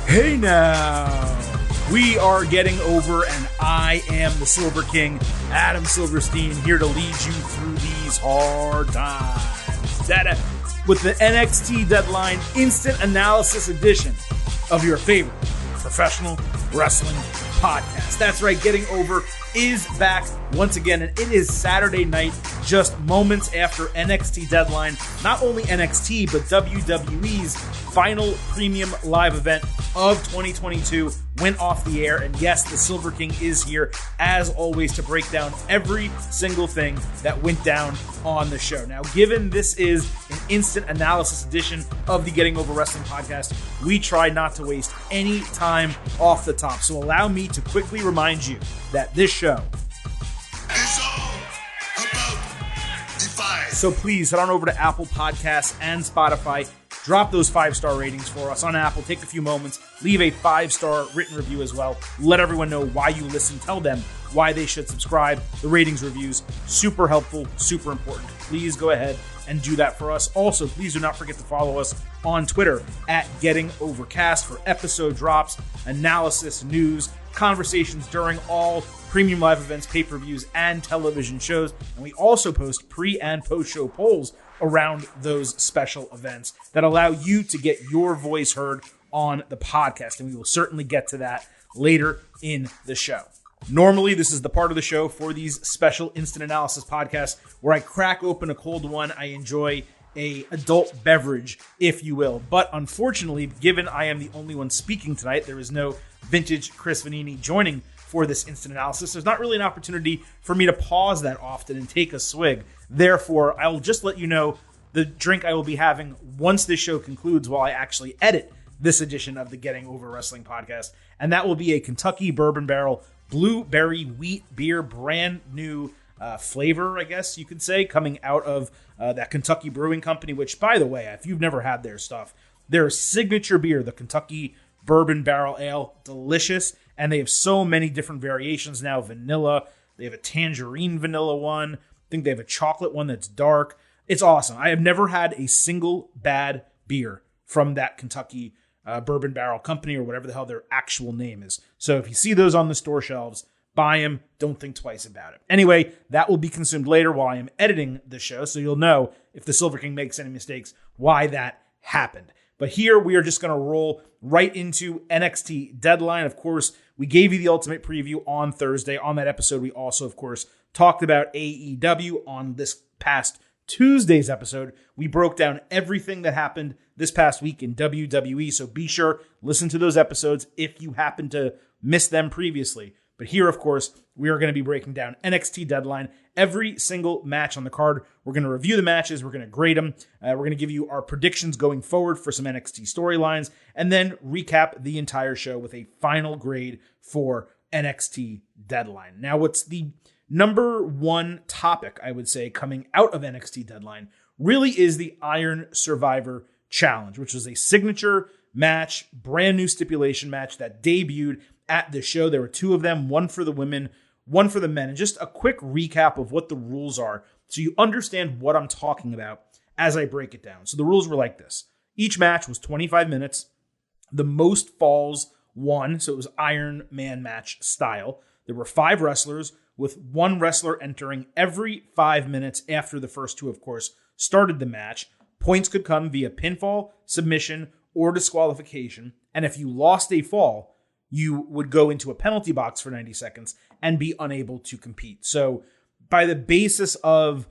Hey now, we are getting over, and I am the Silver King, Adam Silverstein, here to lead you through these hard times. With the NXT Deadline Instant Analysis edition of your favorite professional wrestling podcast. That's right, Getting Over is back once again, and it is Saturday night, just moments after NXT Deadline. Not only NXT, but WWE's final premium live event of 2022 went off the air. And yes, the Silver King is here, as always, to break down every single thing that went down on the show. Now, given this is an instant analysis edition of the Getting Over Wrestling podcast, we try not to waste any time off the top. So allow me to quickly remind you that this show is all about Defiance. So please head on over to Apple Podcasts and Spotify. Drop those 5-star ratings for us on Apple. Take a few moments. Leave a 5-star written review as well. Let everyone know why you listen. Tell them why they should subscribe. The ratings, reviews, super helpful, super important. Please go ahead and do that for us. Also, please do not forget to follow us on Twitter at Getting Overcast for episode drops, analysis, news, conversations during all premium live events, pay-per-views, and television shows. And we also post pre- and post-show polls around those special events that allow you to get your voice heard on the podcast. And we will certainly get to that later in the show. Normally, this is the part of the show for these special instant analysis podcasts where I crack open a cold one. I enjoy a adult beverage, if you will. But unfortunately, given I am the only one speaking tonight, there is no vintage Chris Vanini joining for this instant analysis. There's not really an opportunity for me to pause that often and take a swig. Therefore, I'll just let you know the drink I will be having once this show concludes while I actually edit this edition of the Getting Over Wrestling podcast. And that will be a Kentucky Bourbon Barrel Blueberry Wheat Beer, brand new flavor, I guess you could say, coming out of that Kentucky Brewing Company, which, by the way, if you've never had their stuff, their signature beer, the Kentucky Bourbon Barrel Ale, delicious. And they have so many different variations now. Vanilla, they have a tangerine vanilla one. I think they have a chocolate one that's dark. It's awesome. I have never had a single bad beer from that Kentucky Bourbon Barrel Company, or whatever the hell their actual name is. So if you see those on the store shelves, buy them. Don't think twice about it. Anyway, that will be consumed later while I am editing the show, so you'll know if the Silver King makes any mistakes, why that happened. But here we are just going to roll right into NXT Deadline. Of course, we gave you the ultimate preview on Thursday. On that episode, we also, of course, talked about AEW. On this past Tuesday's episode, we broke down everything that happened this past week in WWE. So be sure, listen to those episodes if you happen to miss them previously. But here, of course, we are going to be breaking down NXT Deadline, every single match on the card. We're going to review the matches. We're going to grade them. We're going to give you our predictions going forward for some NXT storylines, and then recap the entire show with a final grade for NXT Deadline. Now, what's the number one topic, I would say, coming out of NXT Deadline really is the Iron Survivor Challenge, which was a signature match, brand new stipulation match that debuted at the show. There were two of them, one for the women, one for the men. And just a quick recap of what the rules are so you understand what I'm talking about as I break it down. So the rules were like this. Each match was 25 minutes. The most falls won, so it was Iron Man match style. There were 5 wrestlers, with one wrestler entering every 5 minutes after the first two, of course, started the match. Points could come via pinfall, submission, or disqualification. And if you lost a fall, you would go into a penalty box for 90 seconds and be unable to compete. So by the basis of,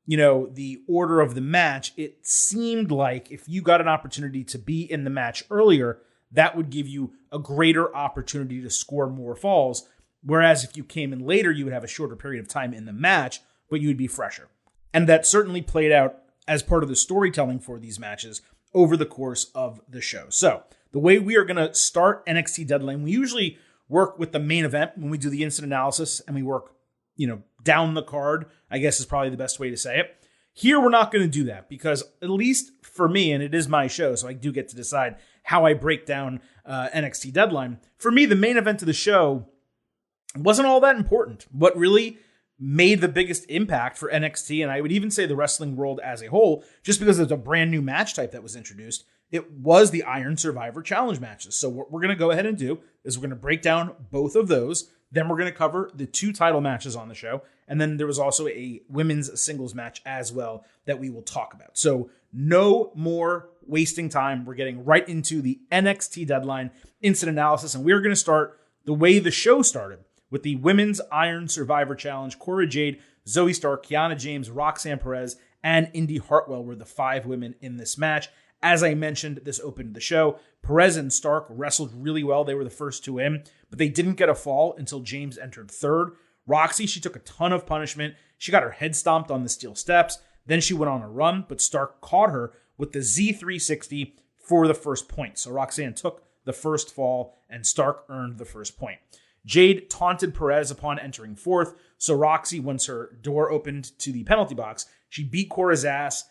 the order of the match, it seemed like if you got an opportunity to be in the match earlier, that would give you a greater opportunity to score more falls. Whereas if you came in later, you would have a shorter period of time in the match, but you would be fresher. And that certainly played out as part of the storytelling for these matches over the course of the show. So the way we are going to start NXT Deadline, we usually work with the main event when we do the instant analysis, and we work, down the card, I guess is probably the best way to say it. Here, we're not going to do that because, at least for me, and it is my show, so I do get to decide how I break down NXT Deadline. For me, the main event of the show wasn't all that important. What really made the biggest impact for NXT, and I would even say the wrestling world as a whole, just because it's a brand new match type that was introduced, it was the Iron Survivor Challenge matches. So what we're going to go ahead and do is we're going to break down both of those. Then we're going to cover the 2 title matches on the show. And then there was also a women's singles match as well that we will talk about. So no more wasting time. We're getting right into the NXT Deadline instant analysis. And we're going to start the way the show started with the Women's Iron Survivor Challenge. Cora Jade, Zoe Stark, Kiana James, Roxanne Perez, and Indy Hartwell were the 5 women in this match. As I mentioned, this opened the show. Perez and Stark wrestled really well. They were the first 2 in, but they didn't get a fall until James entered third. Roxy, she took a ton of punishment. She got her head stomped on the steel steps. Then she went on a run, but Stark caught her with the Z360 for the first point. So Roxanne took the first fall, and Stark earned the first point. Jade taunted Perez upon entering fourth. So Roxy, once her door opened to the penalty box, she beat Cora's ass.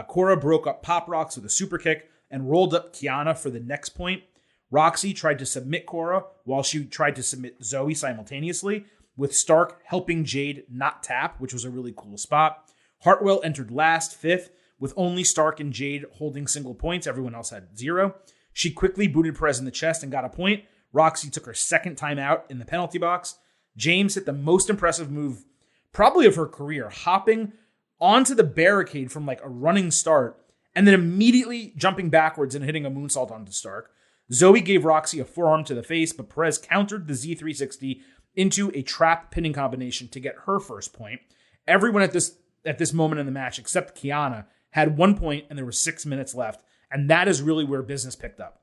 Cora broke up Pop Rocks with a super kick and rolled up Kiana for the next point. Roxy tried to submit Cora while she tried to submit Zoe simultaneously, with Stark helping Jade not tap, which was a really cool spot. Hartwell entered last, fifth, with only Stark and Jade holding single points. Everyone else had 0. She quickly booted Perez in the chest and got a point. Roxy took her second time out in the penalty box. James hit the most impressive move probably of her career, hopping onto the barricade from like a running start and then immediately jumping backwards and hitting a moonsault onto Stark. Zoe gave Roxy a forearm to the face, but Perez countered the Z360 into a trap pinning combination to get her first point. Everyone at this moment in the match, except Kiana, had 1 point and there were 6 minutes left, and that is really where business picked up.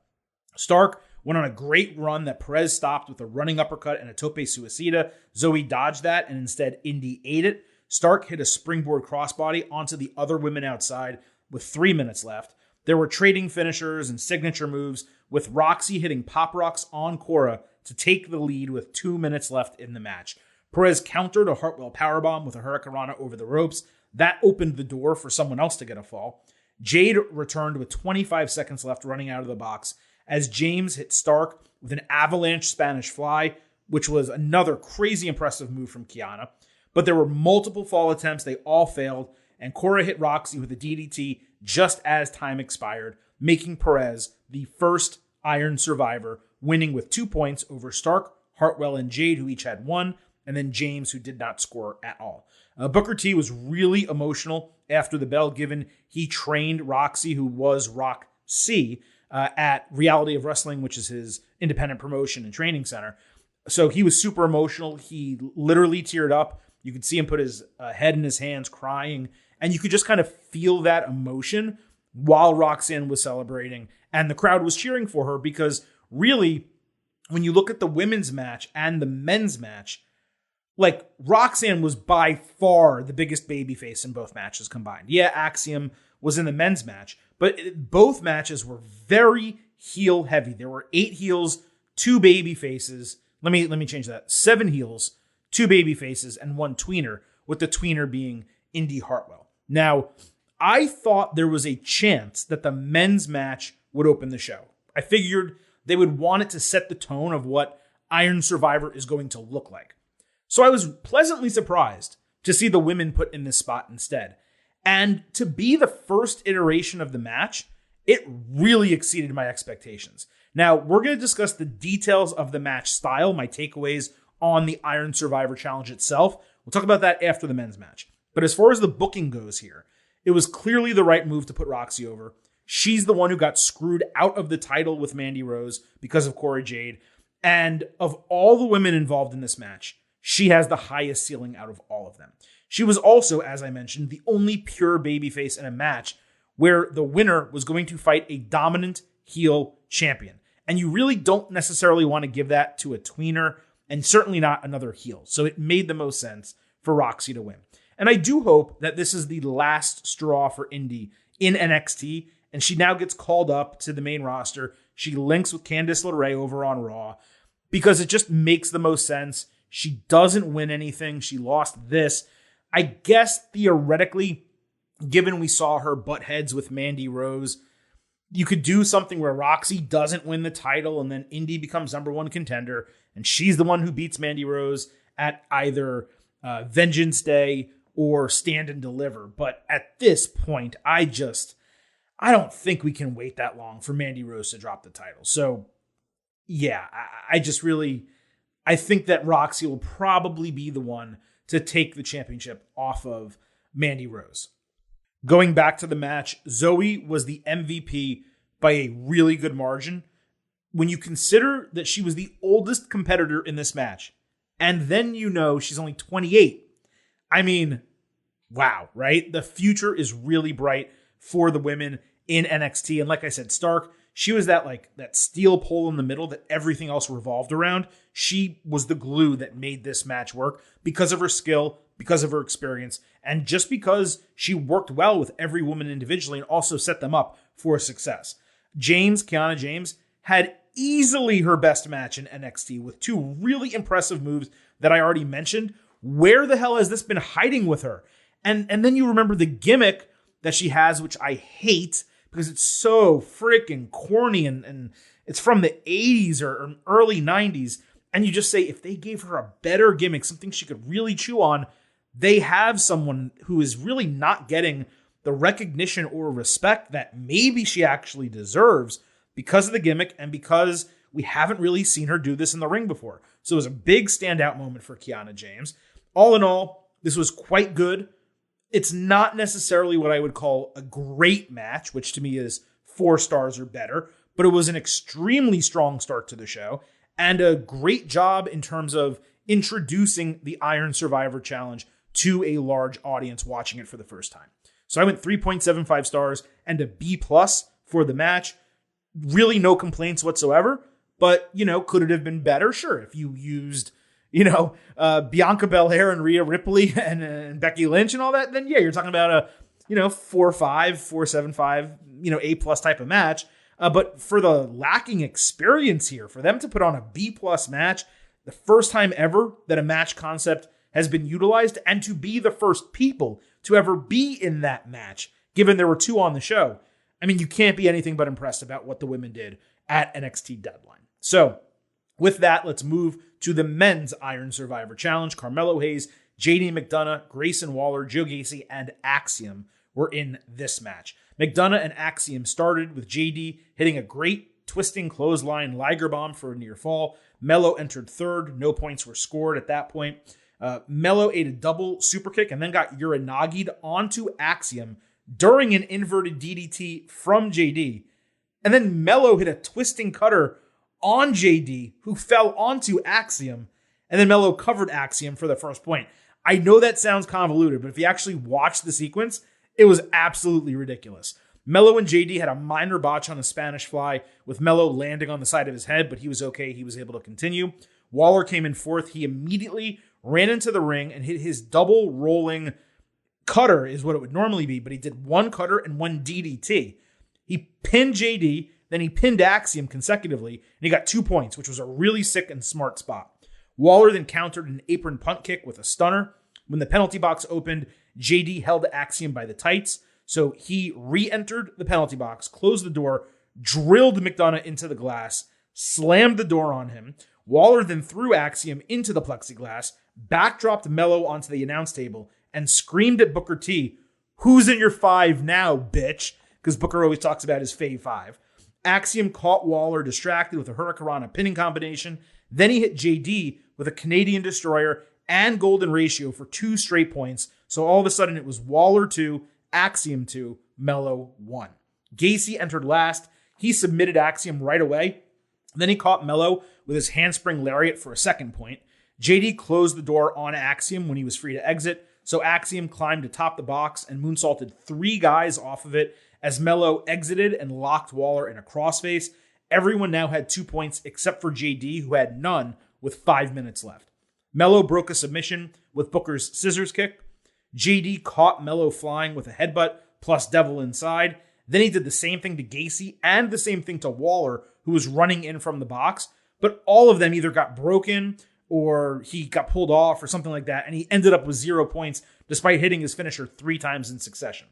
Stark went on a great run that Perez stopped with a running uppercut and a tope suicida. Zoe dodged that, and instead Indy ate it. Stark hit a springboard crossbody onto the other women outside with 3 minutes left. There were trading finishers and signature moves, with Roxy hitting Pop Rocks on Cora to take the lead with 2 minutes left in the match. Perez countered a Hartwell powerbomb with a Hurricanrana over the ropes. That opened the door for someone else to get a fall. Jade returned with 25 seconds left running out of the box as James hit Stark with an avalanche Spanish fly, which was another crazy impressive move from Kiana. But there were multiple fall attempts. They all failed, and Cora hit Roxy with a DDT just as time expired, making Perez the first Iron Survivor, winning with 2 points over Stark, Hartwell, and Jade, who each had 1, and then James, who did not score at all. Booker T was really emotional after the bell, given he trained Roxy, who was Rock C, at Reality of Wrestling, which is his independent promotion and training center. So he was super emotional. He literally teared up. You could see him put his head in his hands crying, and you could just kind of feel that emotion while Roxanne was celebrating, and the crowd was cheering for her because really, when you look at the women's match and the men's match, like Roxanne was by far the biggest babyface in both matches combined. Yeah, Axiom was in the men's match, but both matches were very heel heavy. There were 8 heels, 2 baby faces. Let me change that. 7 heels, 2 baby faces, and 1 tweener, with the tweener being Indy Hartwell. Now, I thought there was a chance that the men's match would open the show. I figured they would want it to set the tone of what Iron Survivor is going to look like. So I was pleasantly surprised to see the women put in this spot instead. And to be the first iteration of the match, it really exceeded my expectations. Now, we're going to discuss the details of the match style, my takeaways on the Iron Survivor Challenge itself. We'll talk about that after the men's match. But as far as the booking goes here, it was clearly the right move to put Roxy over. She's the one who got screwed out of the title with Mandy Rose because of Cora Jade. And of all the women involved in this match, she has the highest ceiling out of all of them. She was also, as I mentioned, the only pure babyface in a match where the winner was going to fight a dominant heel champion. And you really don't necessarily want to give that to a tweener, and certainly not another heel. So it made the most sense for Roxy to win. And I do hope that this is the last straw for Indy in NXT, and she now gets called up to the main roster. She links with Candice LeRae over on Raw because it just makes the most sense. She doesn't win anything. She lost this. I guess theoretically, given we saw her butt heads with Mandy Rose, you could do something where Roxy doesn't win the title and then Indy becomes number 1 contender, and she's the one who beats Mandy Rose at either Vengeance Day or Stand and Deliver. But at this point, I I don't think we can wait that long for Mandy Rose to drop the title. So, yeah, I think that Roxy will probably be the one to take the championship off of Mandy Rose. Going back to the match, Zoe was the MVP by a really good margin. When you consider that she was the oldest competitor in this match, and then she's only 28. I mean, wow, right? The future is really bright for the women in NXT. And like I said, Stark, she was that steel pole in the middle that everything else revolved around. She was the glue that made this match work because of her skill, because of her experience, and just because she worked well with every woman individually and also set them up for success. Kiana James, had easily her best match in NXT with two really impressive moves that I already mentioned. Where the hell has this been hiding with her? And then you remember the gimmick that she has, which I hate because it's so freaking corny and it's from the 80s or early 90s. And you just say, if they gave her a better gimmick, something she could really chew on, they have someone who is really not getting the recognition or respect that maybe she actually deserves because of the gimmick and because we haven't really seen her do this in the ring before. So it was a big standout moment for Kiana James. All in all, this was quite good. It's not necessarily what I would call a great match, which to me is 4 stars or better, but it was an extremely strong start to the show and a great job in terms of introducing the Iron Survivor Challenge to a large audience watching it for the first time. So I went 3.75 stars and a B+ for the match. Really no complaints whatsoever, but, could it have been better? Sure. If you used, Bianca Belair and Rhea Ripley and Becky Lynch and all that, then yeah, you're talking about a, 4.5, 4.75, A+ type of match. But for the lacking experience here, for them to put on a B+ match, the first time ever that a match concept has been utilized, and to be the first people to ever be in that match, given there were 2 on the show. I mean, you can't be anything but impressed about what the women did at NXT Deadline. So with that, let's move to the men's Iron Survivor Challenge. Carmelo Hayes, JD McDonough, Grayson Waller, Joe Gacy, and Axiom were in this match. McDonough and Axiom started with JD hitting a great twisting clothesline Liger bomb for a near fall. Mello entered third. No points were scored at that point. Mello ate a double super kick and then got Uranagi'd onto Axiom during an inverted DDT from JD. And then Mello hit a twisting cutter on JD, who fell onto Axiom. And then Mello covered Axiom for the first point. I know that sounds convoluted, but if you actually watch the sequence, it was absolutely ridiculous. Mello and JD had a minor botch on a Spanish fly, with Mello landing on the side of his head, but he was okay. He was able to continue. Waller came in fourth. He immediately ran into the ring and hit his double rolling cutter, is what it would normally be, but he did 1 cutter and 1 DDT. He pinned JD, then he pinned Axiom consecutively, and he got 2 points, which was a really sick and smart spot. Waller then countered an apron punt kick with a stunner. When the penalty box opened, JD held Axiom by the tights, so he re-entered the penalty box, closed the door, drilled McDonough into the glass, slammed the door on him. Waller then threw Axiom into the plexiglass, backdropped Mello onto the announce table, and screamed at Booker T, "Who's in your 5 now, bitch?" Because Booker always talks about his fave 5. Axiom caught Waller distracted with a Hurricanrana pinning combination. Then he hit JD with a Canadian Destroyer and Golden Ratio for 2 straight points. So all of a sudden it was Waller 2, Axiom 2, Mello 1. Gacy entered last. He submitted Axiom right away. Then he caught Mello with his handspring lariat for a 2nd point. JD closed the door on Axiom when he was free to exit. So Axiom climbed atop the box and moonsaulted 3 guys off of it as Mello exited and locked Waller in a crossface. Everyone now had 2 points except for JD, who had none with 5 minutes left. Mello broke a submission with Booker's scissors kick. JD caught Mello flying with a headbutt plus Devil Inside. Then he did the same thing to Gacy and the same thing to Waller, who was running in from the box. But all of them either got broken or he got pulled off or something like that, and he ended up with 0 points despite hitting his finisher 3 times in succession.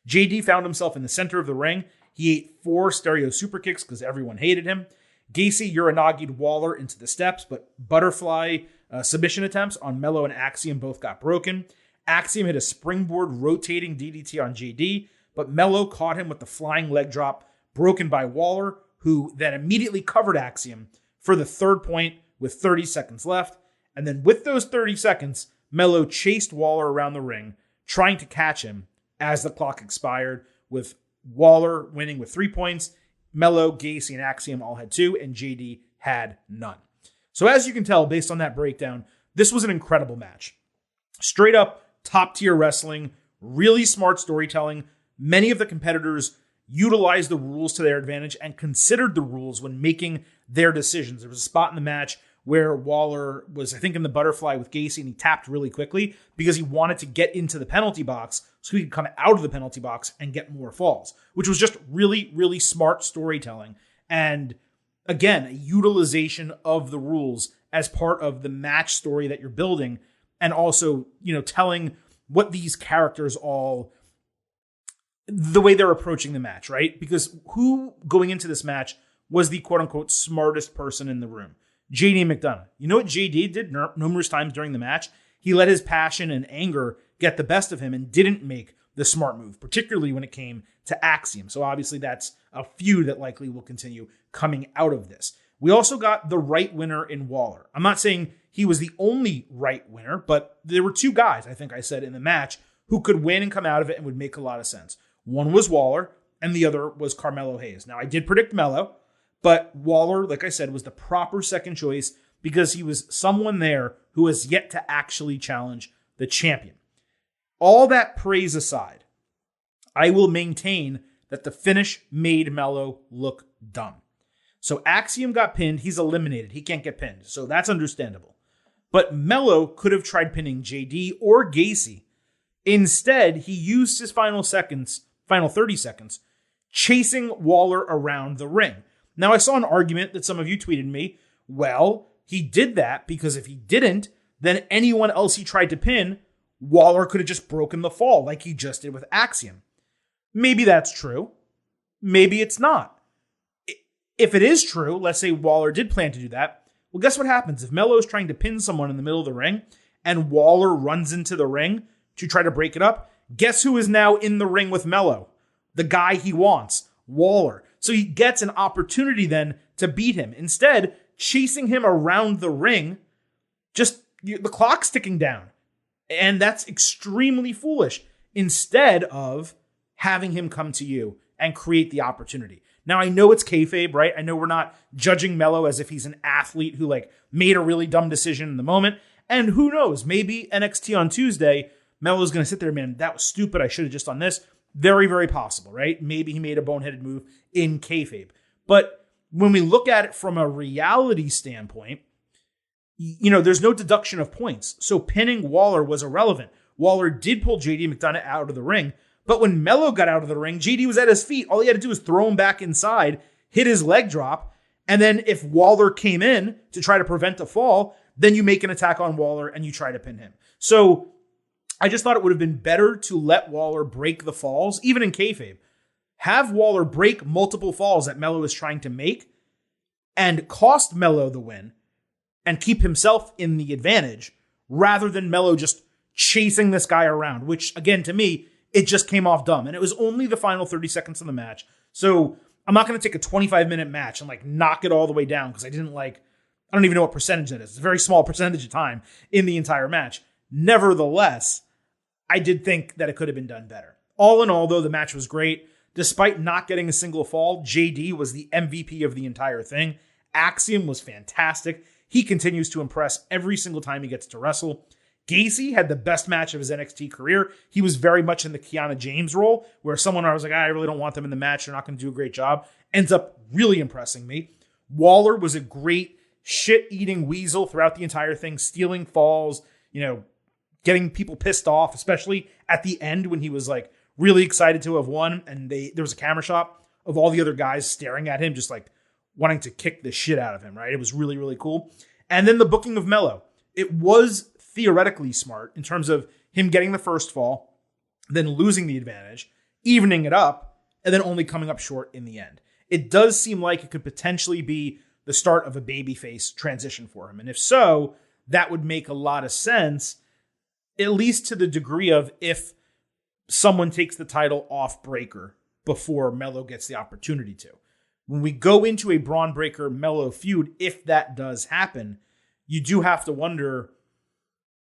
JD found himself in the center of the ring. He ate 4 stereo super kicks because everyone hated him. Gacy Uranagi'd Waller into the steps, but butterfly submission attempts on Mello and Axiom both got broken. Axiom hit a springboard rotating DDT on JD, but Melo caught him with the flying leg drop broken by Waller, who then immediately covered Axiom for the third point with 30 seconds left. And then with those 30 seconds, Melo chased Waller around the ring, trying to catch him as the clock expired, with Waller winning with 3 points. Melo, Gacy, and Axiom all had 2, and JD had none. So as you can tell, based on that breakdown, this was an incredible match. Straight up top-tier wrestling, really smart storytelling. Many of the competitors utilized the rules to their advantage and considered the rules when making their decisions. There was a spot in the match where Waller was, I think, in the butterfly with Gacy, and he tapped really quickly because he wanted to get into the penalty box so he could come out of the penalty box and get more falls, which was just really, really smart storytelling. And again, a utilization of the rules as part of the match story that you're building, and also, telling what these characters all, the way they're approaching the match, right? Because who going into this match was the quote unquote smartest person in the room? JD McDonough. You know what JD did numerous times during the match? He let his passion and anger get the best of him and didn't make the smart move, particularly when it came to Axiom. So obviously that's a feud that likely will continue coming out of this. We also got the right winner in Waller. I'm not saying he was the only right winner, but there were 2 guys, I think I said in the match, who could win and come out of it and would make a lot of sense. One was Waller, and the other was Carmelo Hayes. Now, I did predict Melo, but Waller, like I said, was the proper second choice because he was someone there who has yet to actually challenge the champion. All that praise aside, I will maintain that the finish made Melo look dumb. So Axiom got pinned. He's eliminated. He can't get pinned. So that's understandable. But Melo could have tried pinning JD or Gacy. Instead, he used his final 30 seconds, chasing Waller around the ring. Now, I saw an argument that some of you tweeted me. Well, he did that because if he didn't, then anyone else he tried to pin, Waller could have just broken the fall like he just did with Axiom. Maybe that's true. Maybe it's not. If it is true, let's say Waller did plan to do that, well, guess what happens? If Melo is trying to pin someone in the middle of the ring and Waller runs into the ring to try to break it up, guess who is now in the ring with Melo? The guy he wants, Waller. So he gets an opportunity then to beat him. Instead, chasing him around the ring, the clock's ticking down. And that's extremely foolish. Instead of having him come to you and create the opportunity. Now, I know it's kayfabe, right? I know we're not judging Melo as if he's an athlete who made a really dumb decision in the moment. And who knows? Maybe NXT on Tuesday, Melo's going to sit there, man, that was stupid. I should have just done this. Very, very possible, right? Maybe he made a boneheaded move in kayfabe. But when we look at it from a reality standpoint, there's no deduction of points. So pinning Waller was irrelevant. Waller did pull JD McDonough out of the ring. But when Melo got out of the ring, JD was at his feet. All he had to do was throw him back inside, hit his leg drop. And then if Waller came in to try to prevent a fall, then you make an attack on Waller and you try to pin him. So I just thought it would have been better to let Waller break the falls, even in kayfabe. Have Waller break multiple falls that Melo is trying to make and cost Melo the win and keep himself in the advantage rather than Melo just chasing this guy around, which again, to me, it just came off dumb. And it was only the final 30 seconds of the match. So I'm not going to take a 25-minute match and knock it all the way down because I don't even know what percentage that is. It's a very small percentage of time in the entire match. Nevertheless, I did think that it could have been done better. All in all, though, the match was great. Despite not getting a single fall, JD was the MVP of the entire thing. Axiom was fantastic. He continues to impress every single time he gets to wrestle. Gacy had the best match of his NXT career. He was very much in the Kiana James role, where someone I was like, I really don't want them in the match. They're not going to do a great job. Ends up really impressing me. Waller was a great shit-eating weasel throughout the entire thing, stealing falls, getting people pissed off, especially at the end when he was really excited to have won. And there was a camera shot of all the other guys staring at him, just wanting to kick the shit out of him, right? It was really, really cool. And then the booking of Melo. It was theoretically smart in terms of him getting the first fall, then losing the advantage, evening it up, and then only coming up short in the end. It does seem like it could potentially be the start of a babyface transition for him. And if so, that would make a lot of sense, at least to the degree of if someone takes the title off Breaker before Melo gets the opportunity to. When we go into a Braun Breaker Melo feud, if that does happen, you do have to wonder,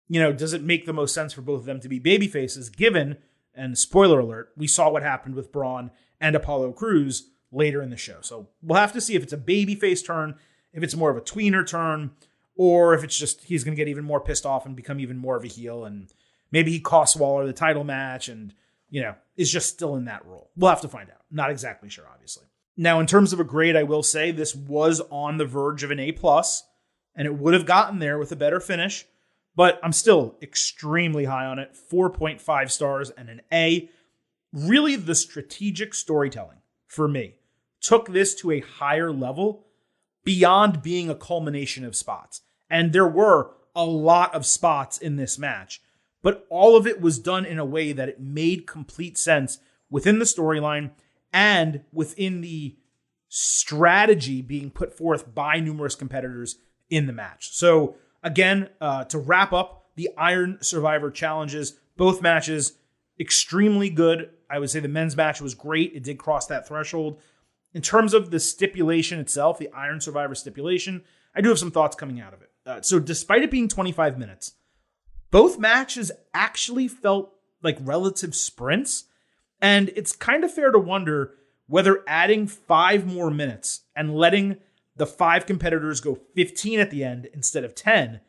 does it make the most sense for both of them to be babyfaces, given, and spoiler alert, we saw what happened with Braun and Apollo Crews later in the show. So we'll have to see if it's a babyface turn, if it's more of a tweener turn, or if it's just he's going to get even more pissed off and become even more of a heel, and maybe he costs Waller the title match and, is just still in that role. We'll have to find out. Not exactly sure, obviously. Now, in terms of a grade, I will say this was on the verge of an A+, and it would have gotten there with a better finish, but I'm still extremely high on it. 4.5 stars and an A. Really, the strategic storytelling, for me, took this to a higher level beyond being a culmination of spots. And there were a lot of spots in this match, but all of it was done in a way that it made complete sense within the storyline and within the strategy being put forth by numerous competitors in the match. So again, to wrap up the Iron Survivor challenges, both matches extremely good. I would say the men's match was great. It did cross that threshold. In terms of the stipulation itself, the Iron Survivor stipulation, I do have some thoughts coming out of it. So despite it being 25 minutes, both matches actually felt like relative sprints. And it's kind of fair to wonder whether adding 5 more minutes and letting the 5 competitors go 15 at the end instead of 10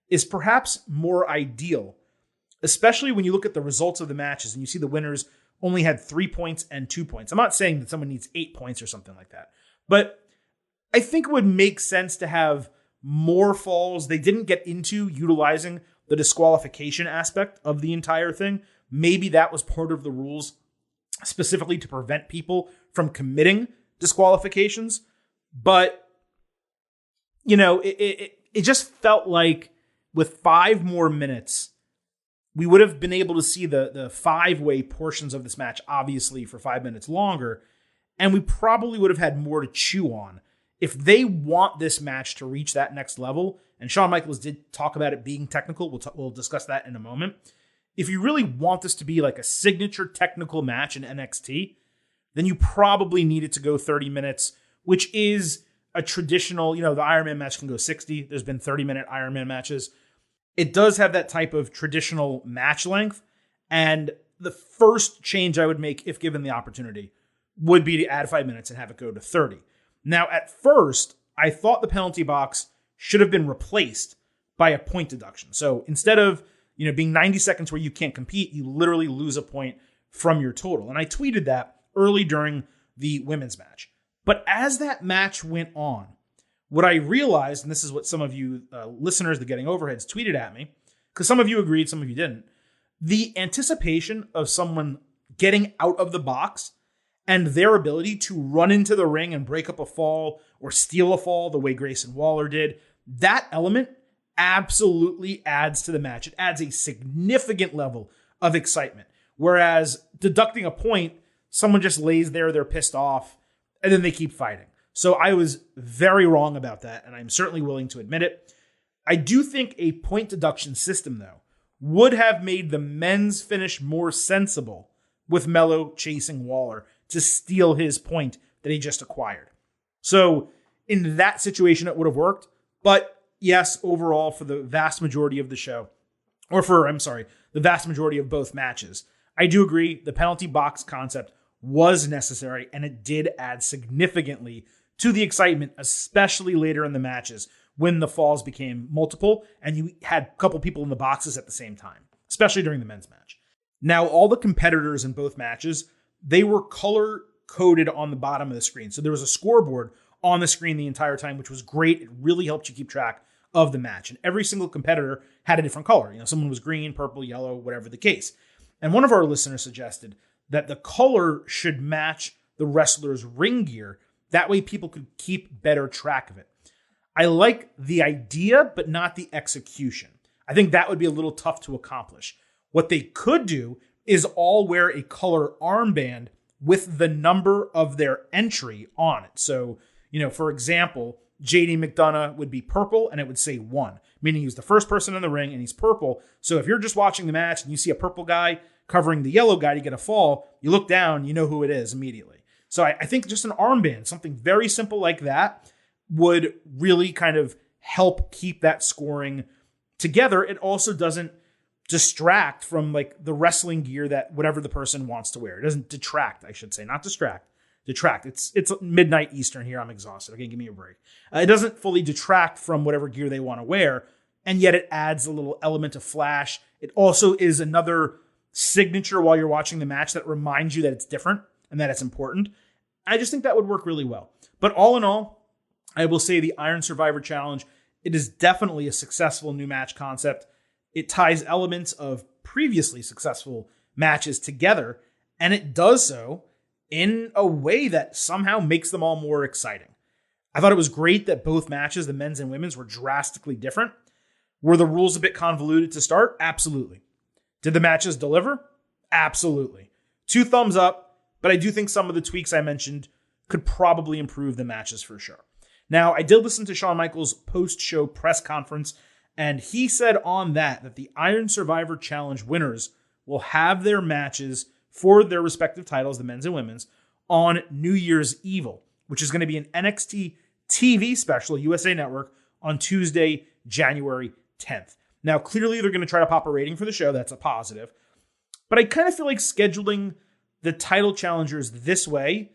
is perhaps more ideal, especially when you look at the results of the matches and you see the winners only had 3 points and 2 points. I'm not saying that someone needs 8 points or something like that, but I think it would make sense to have more falls. They didn't get into utilizing the disqualification aspect of the entire thing. Maybe that was part of the rules specifically to prevent people from committing disqualifications. But, it just felt like with 5 more minutes, we would have been able to see the 5-way portions of this match, obviously, for 5 minutes longer. And we probably would have had more to chew on. If they want this match to reach that next level, and Shawn Michaels did talk about it being technical, we'll discuss that in a moment. If you really want this to be like a signature technical match in NXT, then you probably need it to go 30 minutes, which is a traditional, the Iron Man match can go 60. There's been 30-minute Iron Man matches. It does have that type of traditional match length. And the first change I would make, if given the opportunity, would be to add 5 minutes and have it go to 30. Now, at first, I thought the penalty box should have been replaced by a point deduction. So instead of being 90 seconds where you can't compete, you literally lose a point from your total. And I tweeted that early during the women's match. But as that match went on, what I realized, and this is what some of you listeners, the Getting Overheads, tweeted at me, because some of you agreed, some of you didn't, the anticipation of someone getting out of the box and their ability to run into the ring and break up a fall or steal a fall the way Grayson Waller did, that element absolutely adds to the match. It adds a significant level of excitement. Whereas deducting a point, someone just lays there, they're pissed off, and then they keep fighting. So I was very wrong about that, and I'm certainly willing to admit it. I do think a point deduction system, though, would have made the men's finish more sensible with Melo chasing Waller to steal his point that he just acquired. So in that situation, it would have worked. But yes, overall, for the vast majority of the show, the vast majority of both matches, I do agree the penalty box concept was necessary, and it did add significantly to the excitement, especially later in the matches when the falls became multiple and you had a couple people in the boxes at the same time, especially during the men's match. Now, all the competitors in both matches, they were color-coded on the bottom of the screen. So there was a scoreboard on the screen the entire time, which was great. It really helped you keep track of the match. And every single competitor had a different color. Someone was green, purple, yellow, whatever the case. And one of our listeners suggested that the color should match the wrestler's ring gear. That way people could keep better track of it. I like the idea, but not the execution. I think that would be a little tough to accomplish. What they could do is all wear a color armband with the number of their entry on it. So, for example, JD McDonough would be purple and it would say 1, meaning he's the first person in the ring and he's purple. So if you're just watching the match and you see a purple guy covering the yellow guy to get a fall. You look down, you know who it is immediately. So I think just an armband, something very simple like that, would really kind of help keep that scoring together. It also doesn't distract from like the wrestling gear that whatever the person wants to wear. It doesn't detract, I should say, not distract. Detract. It's midnight Eastern here. I'm exhausted. Okay, give me a break. It doesn't fully detract from whatever gear they want to wear, and yet it adds a little element of flash. It also is another signature while you're watching the match that reminds you that it's different and that it's important. I just think that would work really well. But all in all, I will say the Iron Survivor Challenge, it is definitely a successful new match concept. It ties elements of previously successful matches together, and it does so in a way that somehow makes them all more exciting. I thought it was great that both matches, the men's and women's, were drastically different. Were the rules a bit convoluted to start? Absolutely. Did the matches deliver? Absolutely. 2 thumbs up, but I do think some of the tweaks I mentioned could probably improve the matches for sure. Now, I did listen to Shawn Michaels' post-show press conference, and he said on that the Iron Survivor Challenge winners will have their matches for their respective titles, the men's and women's, on New Year's Evil, which is going to be an NXT TV special, USA Network, on Tuesday, January 10th. Now, clearly they're going to try to pop a rating for the show. That's a positive. But I kind of feel like scheduling the title challengers this way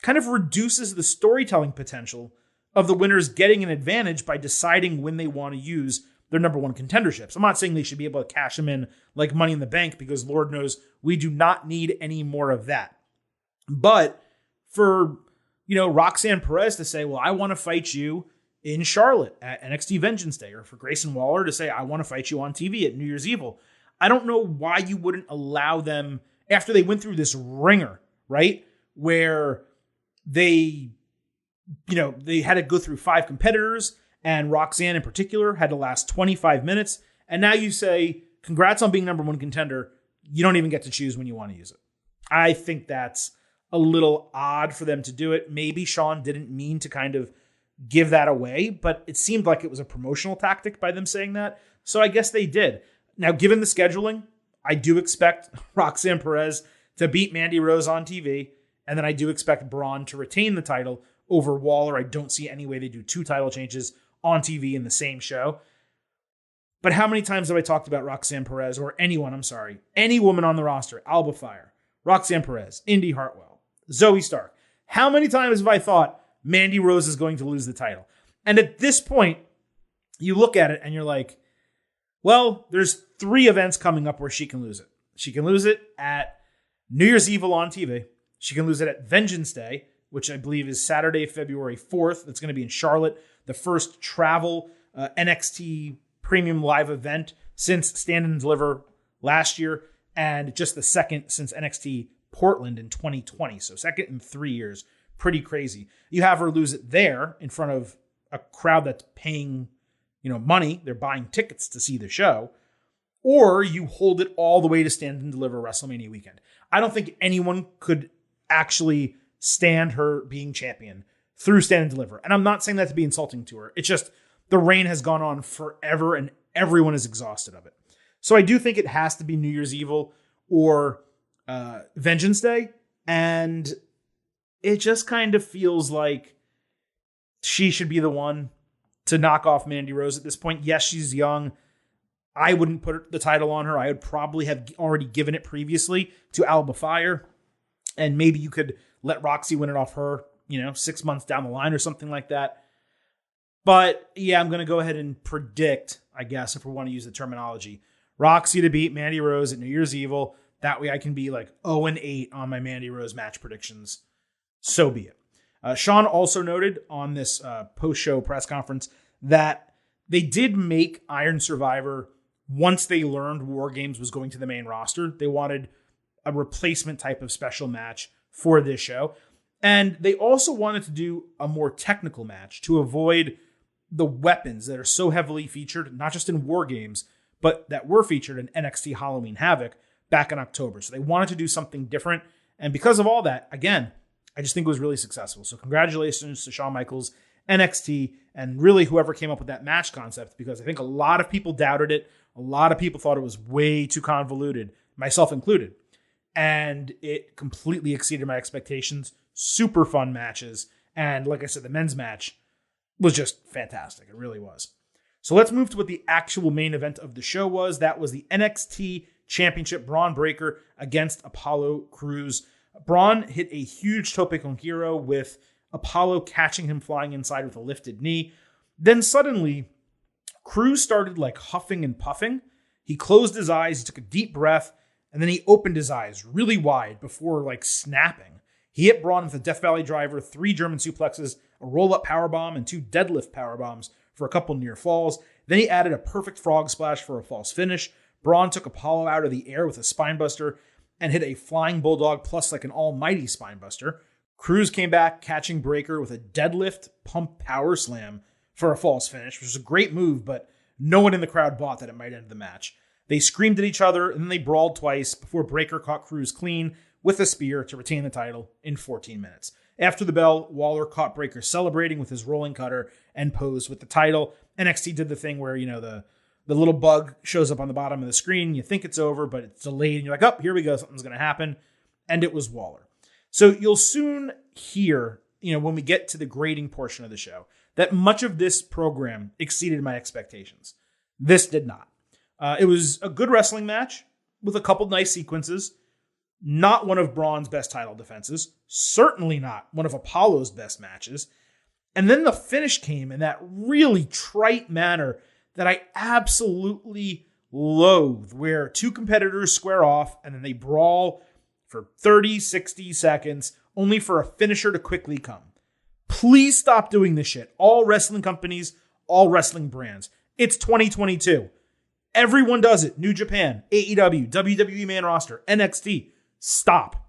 kind of reduces the storytelling potential of the winners getting an advantage by deciding when they want to use their number one contenderships. I'm not saying they should be able to cash them in like Money in the Bank, because Lord knows we do not need any more of that. But for, Roxanne Perez to say, well, I want to fight you in Charlotte at NXT Vengeance Day, or for Grayson Waller to say, I want to fight you on TV at New Year's Evil. I don't know why you wouldn't allow them, after they went through this ringer, right? Where they had to go through 5 competitors, and Roxanne in particular had to last 25 minutes. And now you say, congrats on being number one contender. You don't even get to choose when you want to use it. I think that's a little odd for them to do it. Maybe Shawn didn't mean to kind of give that away, but it seemed like it was a promotional tactic by them saying that. So I guess they did. Now, given the scheduling, I do expect Roxanne Perez to beat Mandy Rose on TV. And then I do expect Braun to retain the title over Waller. I don't see any way they do 2 title changes on TV in the same show. But how many times have I talked about Roxanne Perez, or any woman on the roster, Alba Fire, Roxanne Perez, Indy Hartwell, Zoe Stark. How many times have I thought Mandy Rose is going to lose the title? And at this point, you look at it and you're like, well, there's 3 events coming up where she can lose it. She can lose it at New Year's Evil on TV. She can lose it at Vengeance Day, which I believe is Saturday, February 4th. That's going to be in Charlotte, the first travel NXT premium live event since Stand and Deliver last year, and just the second since NXT Portland in 2020. So second in 3 years. Pretty crazy. You have her lose it there in front of a crowd that's paying, money. They're buying tickets to see the show. Or you hold it all the way to Stand and Deliver WrestleMania weekend. I don't think anyone could actually stand her being champion through Stand and Deliver. And I'm not saying that to be insulting to her. It's just the reign has gone on forever and everyone is exhausted of it. So I do think it has to be New Year's Evil or Vengeance Day. And it just kind of feels like she should be the one to knock off Mandy Rose at this point. Yes, she's young. I wouldn't put the title on her. I would probably have already given it previously to Alba Fire. And maybe you could let Roxy win it off her, 6 months down the line or something like that. But yeah, I'm going to go ahead and predict, I guess, if we want to use the terminology, Roxy to beat Mandy Rose at New Year's Evil. That way I can be like 0-8 on my Mandy Rose match predictions. So be it. Shawn also noted on this post-show press conference that they did make Iron Survivor, once they learned War Games was going to the main roster, they wanted a replacement type of special match for this show. And they also wanted to do a more technical match to avoid the weapons that are so heavily featured, not just in War Games, but that were featured in NXT Halloween Havoc back in October. So they wanted to do something different. And because of all that, again, I just think it was really successful. So congratulations to Shawn Michaels, NXT, and really whoever came up with that match concept, because I think a lot of people doubted it. A lot of people thought it was way too convoluted myself included. And it completely exceeded my expectations. Super fun matches. And like I said, the men's match was just fantastic. It really was. So let's move to what the actual main event of the show was. That was the NXT Championship, Braun Breaker against Apollo Crews. Braun hit a huge tope con hilo with Apollo catching him flying inside with a lifted knee. Then suddenly, Crews started like huffing and puffing. He closed his eyes, he took a deep breath, and then he opened his eyes really wide before like snapping. He hit Braun with a Death Valley driver, 3 German suplexes, a roll-up powerbomb, and 2 deadlift powerbombs for a couple near falls. Then he added a perfect frog splash for a false finish. Braun took Apollo out of the air with a spinebuster and hit a flying bulldog plus like an almighty spinebuster. Crews came back, catching Breaker with a deadlift pump power slam for a false finish, which was a great move, but no one in the crowd bought that it might end the match. They screamed at each other, and then they brawled twice before Breaker caught Crews clean with a spear to retain the title in 14 minutes. After the bell, Waller caught Breaker celebrating with his rolling cutter and posed with the title. NXT did the thing where, the little bug shows up on the bottom of the screen. You think it's over, but it's delayed, and you're like, oh, here we go, something's going to happen. And it was Waller. So you'll soon hear, when we get to the grading portion of the show, that much of this program exceeded my expectations. This did not. It was a good wrestling match with a couple nice sequences. Not one of Braun's best title defenses. Certainly not one of Apollo's best matches. And then the finish came in that really trite manner that I absolutely loathe, where 2 competitors square off and then they brawl for 30, 60 seconds, only for a finisher to quickly come. Please stop doing this shit. All wrestling companies, all wrestling brands. It's 2022. Everyone does it. New Japan, AEW, WWE main roster, NXT. Stop.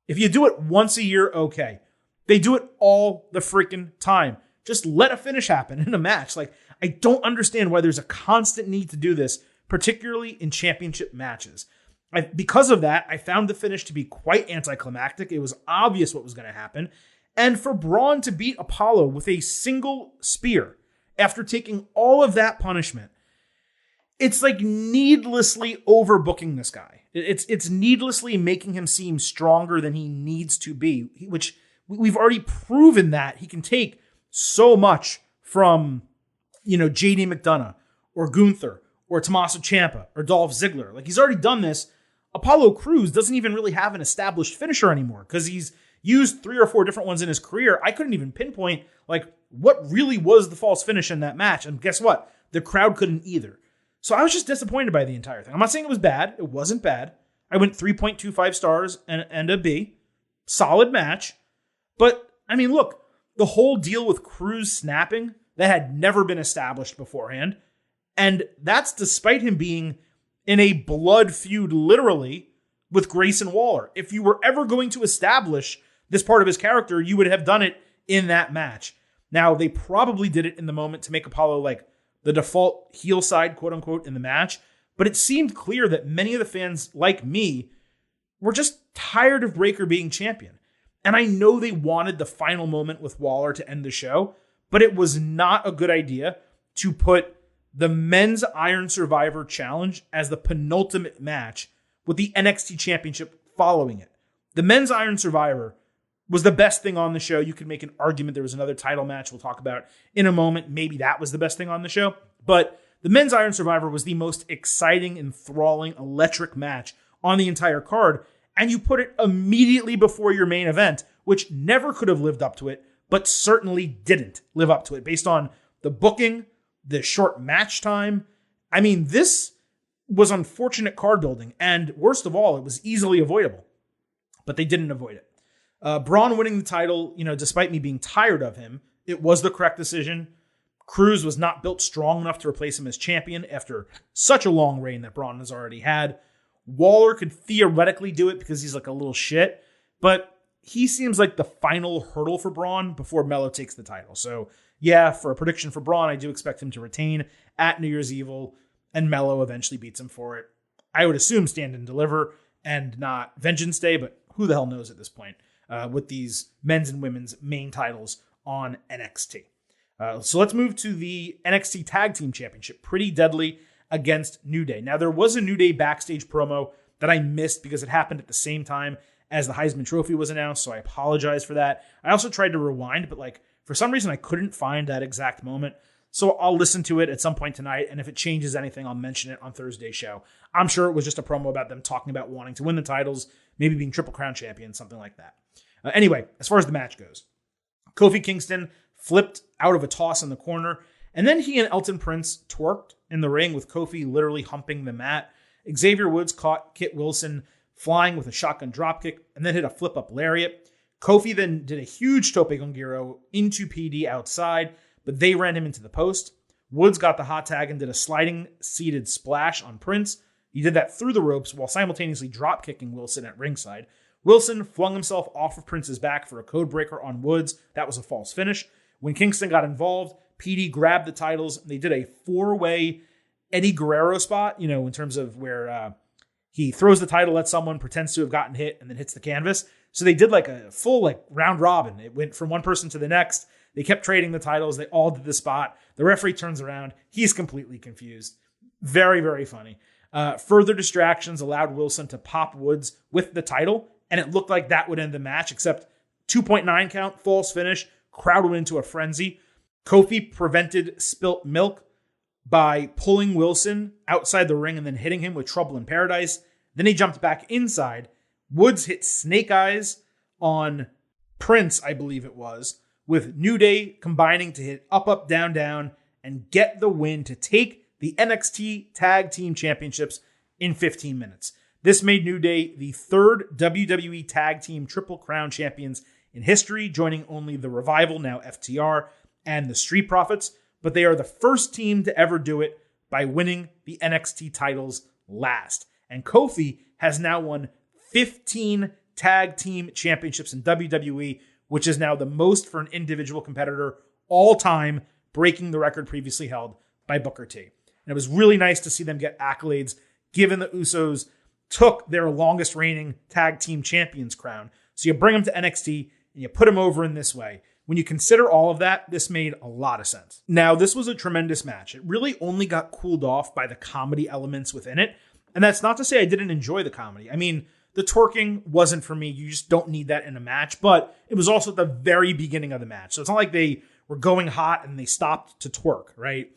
If you do it once a year, okay. They do it all the freaking time. Just let a finish happen in a match. I don't understand why there's a constant need to do this, particularly in championship matches. Because of that, I found the finish to be quite anticlimactic. It was obvious what was going to happen. And for Braun to beat Apollo with a single spear after taking all of that punishment, it's like needlessly overbooking this guy. It's needlessly making him seem stronger than he needs to be, which we've already proven that he can take so much from, JD McDonough or Gunther or Tommaso Ciampa or Dolph Ziggler. He's already done this. Apollo Crews doesn't even really have an established finisher anymore because he's used 3 or 4 different ones in his career. I couldn't even pinpoint what really was the false finish in that match. And guess what? The crowd couldn't either. So I was just disappointed by the entire thing. I'm not saying it was bad. It wasn't bad. I went 3.25 stars and a B. Solid match. But, look, the whole deal with Crews snapping, that had never been established beforehand. And that's despite him being in a blood feud, literally, with Grayson Waller. If you were ever going to establish this part of his character, you would have done it in that match. Now, they probably did it in the moment to make Apollo the default heel side, quote unquote, in the match. But it seemed clear that many of the fans, like me, were just tired of Breaker being champion. And I know they wanted the final moment with Waller to end the show, but it was not a good idea to put the Men's Iron Survivor Challenge as the penultimate match with the NXT Championship following it. The Men's Iron Survivor was the best thing on the show. You could make an argument there was another title match we'll talk about in a moment. Maybe that was the best thing on the show. But the Men's Iron Survivor was the most exciting, enthralling, electric match on the entire card. And you put it immediately before your main event, which never could have lived up to it, but certainly didn't live up to it based on the booking, the short match time. This was unfortunate card building. And worst of all, it was easily avoidable. But they didn't avoid it. Braun winning the title, despite me being tired of him, it was the correct decision. Crews was not built strong enough to replace him as champion after such a long reign that Braun has already had. Waller could theoretically do it because he's a little shit, but he seems like the final hurdle for Braun before Melo takes the title. So yeah, for a prediction for Braun, I do expect him to retain at New Year's Evil, and Melo eventually beats him for it. I would assume Stand and Deliver and not Vengeance Day, but who the hell knows at this point with these men's and women's main titles on NXT. So let's move to the NXT Tag Team Championship. Pretty Deadly against New Day. Now, there was a New Day backstage promo that I missed because it happened at the same time as the Heisman Trophy was announced, so I apologize for that. I also tried to rewind, but for some reason I couldn't find that exact moment. So I'll listen to it at some point tonight, and if it changes anything, I'll mention it on Thursday's show. I'm sure it was just a promo about them talking about wanting to win the titles, maybe being Triple Crown champion, something like that. Anyway, as far as the match goes, Kofi Kingston flipped out of a toss in the corner, and then he and Elton Prince twerked in the ring with Kofi literally humping the mat. Xavier Woods caught Kit Wilson flying with a shotgun dropkick and then hit a flip-up lariat. Kofi then did a huge tope con giro into PD outside, but they ran him into the post. Woods got the hot tag and did a sliding seated splash on Prince. He did that through the ropes while simultaneously drop-kicking Wilson at ringside. Wilson flung himself off of Prince's back for a code breaker on Woods. That was a false finish. When Kingston got involved, PD grabbed the titles. They did a four-way Eddie Guerrero spot, in terms of where he throws the title at someone, pretends to have gotten hit, and then hits the canvas. So they did a full round robin. It went from one person to the next. They kept trading the titles. They all did the spot. The referee turns around. He's completely confused. Very, very funny. Further distractions allowed Wilson to pop Woods with the title, and it looked like that would end the match, except 2.9 count, false finish. Crowd went into a frenzy. Kofi prevented spilt milk by pulling Wilson outside the ring and then hitting him with Trouble in Paradise. Then he jumped back inside. Woods hit Snake Eyes on Prince, I believe it was, with New Day combining to hit up, up, down, down, and get the win to take the NXT Tag Team Championships in 15 minutes. This made New Day the third WWE Tag Team Triple Crown champions in history, joining only the Revival, now FTR, and the Street Profits, but they are the first team to ever do it by winning the NXT titles last. And Kofi has now won 15 tag team championships in WWE, which is now the most for an individual competitor all time, breaking the record previously held by Booker T. And it was really nice to see them get accolades, given the Usos took their longest reigning tag team champions crown. So you bring them to NXT and you put them over in this way. When you consider all of that, this made a lot of sense. Now, this was a tremendous match. It really only got cooled off by the comedy elements within it. And that's not to say I didn't enjoy the comedy. I mean, the twerking wasn't for me. You just don't need that in a match. But it was also at the very beginning of the match. So it's not like they were going hot and they stopped to twerk, right?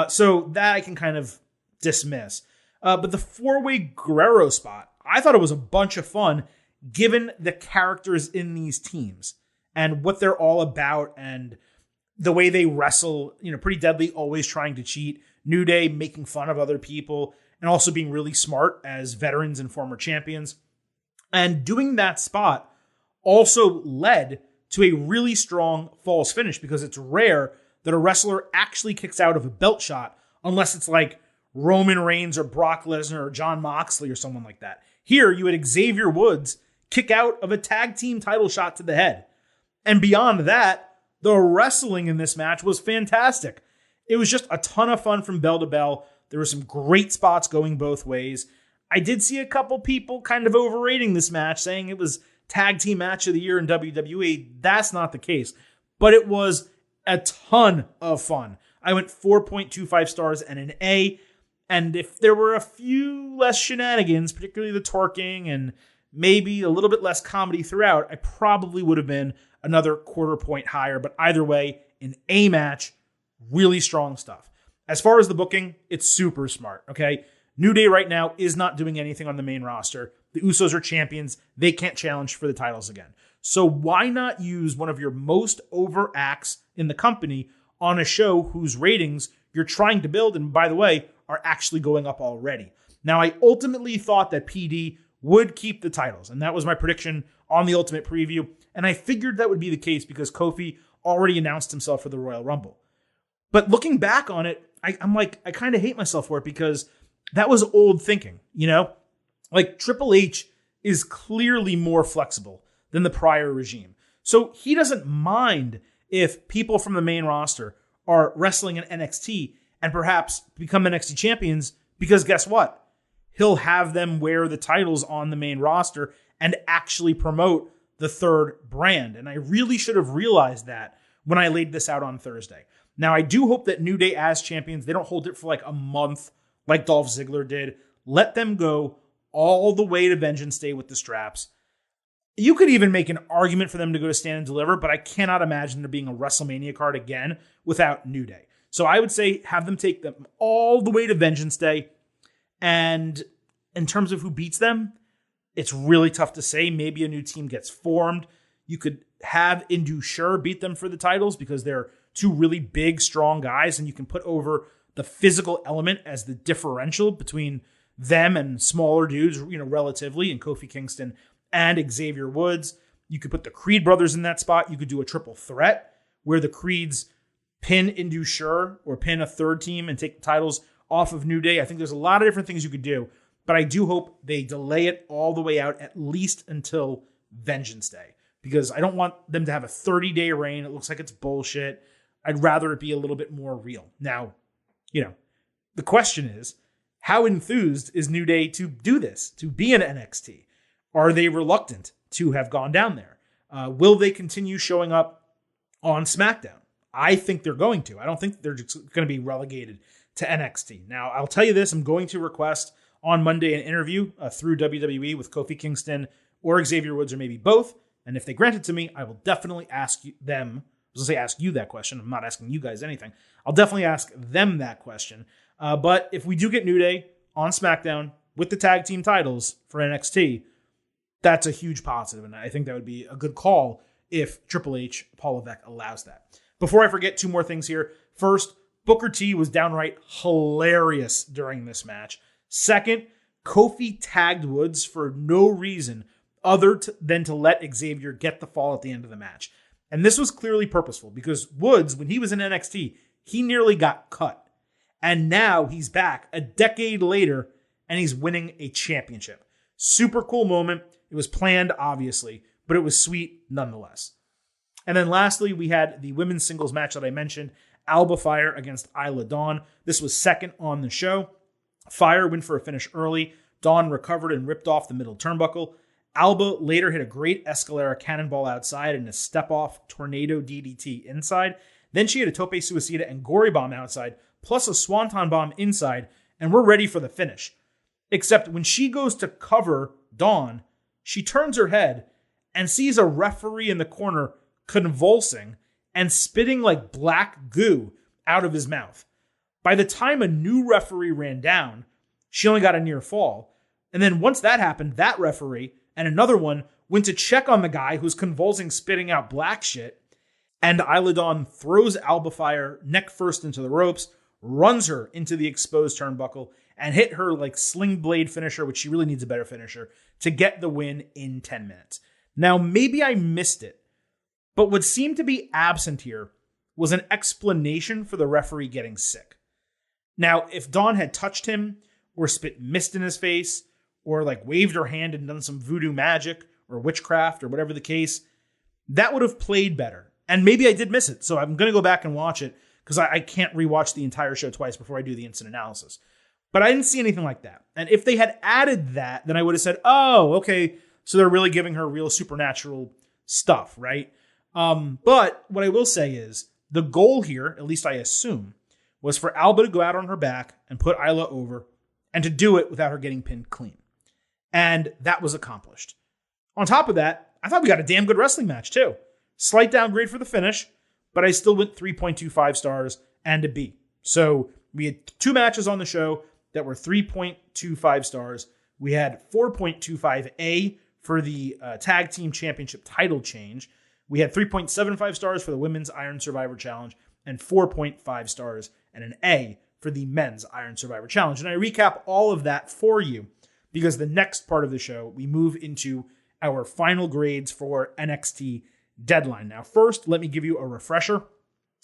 So that I can kind of dismiss. But the four-way Guerrero spot, I thought it was a bunch of fun given the characters in these teams and what they're all about and the way they wrestle, Pretty Deadly always trying to cheat, New Day making fun of other people, and also being really smart as veterans and former champions. And doing that spot also led to a really strong false finish because it's rare that a wrestler actually kicks out of a belt shot unless it's like Roman Reigns or Brock Lesnar or Jon Moxley or someone like that. Here, you had Xavier Woods kick out of a tag team title shot to the head. And beyond that, the wrestling in this match was fantastic. It was just a ton of fun from bell to bell. There were some great spots going both ways. I did see a couple people kind of overrating this match, saying it was tag team match of the year in WWE. That's not the case. But it was a ton of fun. I went 4.25 stars and an A. And if there were a few less shenanigans, particularly the twerking and maybe a little bit less comedy throughout, I probably would have been another quarter point higher. But either way, an A match, really strong stuff. As far as the booking, it's super smart, okay? New Day right now is not doing anything on the main roster. The Usos are champions. They can't challenge for the titles again. So why not use one of your most over acts in the company on a show whose ratings you're trying to build, and by the way, are actually going up already? Now, I ultimately thought that PD would keep the titles, and that was my prediction on the Ultimate Preview, and I figured that would be the case because Kofi already announced himself for the Royal Rumble. But looking back on it, I'm like, I kind of hate myself for it because that was old thinking, Like Triple H is clearly more flexible than the prior regime. So he doesn't mind if people from the main roster are wrestling in NXT and perhaps become NXT champions because guess what? He'll have them wear the titles on the main roster and actually promote the third brand. And I really should have realized that when I laid this out on Thursday. Now, I do hope that New Day as champions, they don't hold it for like a month like Dolph Ziggler did. Let them go all the way to Vengeance Day with the straps. You could even make an argument for them to go to Stand and Deliver, but I cannot imagine there being a WrestleMania card again without New Day. So I would say have them take them all the way to Vengeance Day. And in terms of who beats them, it's really tough to say. Maybe a new team gets formed. You could have Indu Sure beat them for the titles because they're two really big, strong guys, and you can put over the physical element as the differential between them and smaller dudes, relatively, in Kofi Kingston and Xavier Woods. You could put the Creed brothers in that spot. You could do a triple threat where the Creeds pin Indu Sure or pin a third team and take the titles off of New Day. I think there's a lot of different things you could do, but I do hope they delay it all the way out, at least until Vengeance Day, because I don't want them to have a 30-day reign. It looks like it's bullshit. I'd rather it be a little bit more real. Now, the question is, how enthused is New Day to do this, to be in NXT? Are they reluctant to have gone down there? Will they continue showing up on SmackDown? I think they're going to. I don't think they're just going to be relegated to NXT. Now, I'll tell you this. I'm going to request on Monday an interview through WWE with Kofi Kingston or Xavier Woods, or maybe both. And if they grant it to me, I will definitely ask them. I was going to say ask you that question. I'm not asking you guys anything. I'll definitely ask them that question. But if we do get New Day on SmackDown with the tag team titles for NXT, that's a huge positive, and I think that would be a good call if Triple H, Paul Levesque allows that. Before I forget, two more things here. First, Booker T was downright hilarious during this match. Second, Kofi tagged Woods for no reason other than to let Xavier get the fall at the end of the match. And this was clearly purposeful because Woods, when he was in NXT, he nearly got cut. And now he's back a decade later and he's winning a championship. Super cool moment. It was planned, obviously, but it was sweet nonetheless. And then lastly, we had the women's singles match that I mentioned, Alba Fire against Isla Dawn. This was second on the show. Fire went for a finish early. Dawn recovered and ripped off the middle turnbuckle. Alba later hit a great Escalera cannonball outside and a step-off tornado DDT inside. Then she hit a Tope Suicida and Gory Bomb outside, plus a Swanton Bomb inside, and we're ready for the finish. Except when she goes to cover Dawn, she turns her head and sees a referee in the corner convulsing and spitting like black goo out of his mouth. By the time a new referee ran down, she only got a near fall. And then once that happened, that referee and another one went to check on the guy who's convulsing, spitting out black shit. And Isla Dawn throws Alba Fire neck first into the ropes, runs her into the exposed turnbuckle, and hit her like sling blade finisher, which she really needs a better finisher, to get the win in 10 minutes. Now, maybe I missed it, but what seemed to be absent here was an explanation for the referee getting sick. Now, if Dawn had touched him or spit mist in his face or like waved her hand and done some voodoo magic or witchcraft or whatever the case, that would have played better. And maybe I did miss it, so I'm going to go back and watch it because I can't rewatch the entire show twice before I do the instant analysis. But I didn't see anything like that. And if they had added that, then I would have said, oh, okay, so they're really giving her real supernatural stuff, right? But what I will say is the goal here, at least I assume, was for Alba to go out on her back and put Isla over and to do it without her getting pinned clean. And that was accomplished. On top of that, I thought we got a damn good wrestling match too. Slight downgrade for the finish, but I still went 3.25 stars and a B. So we had two matches on the show that were 3.25 stars. We had 4.25 A for the Tag Team Championship title change. We had 3.75 stars for the Women's Iron Survivor Challenge and 4.5 stars and an A for the Men's Iron Survivor Challenge. And I recap all of that for you because the next part of the show, we move into our final grades for NXT Deadline. Now, first, let me give you a refresher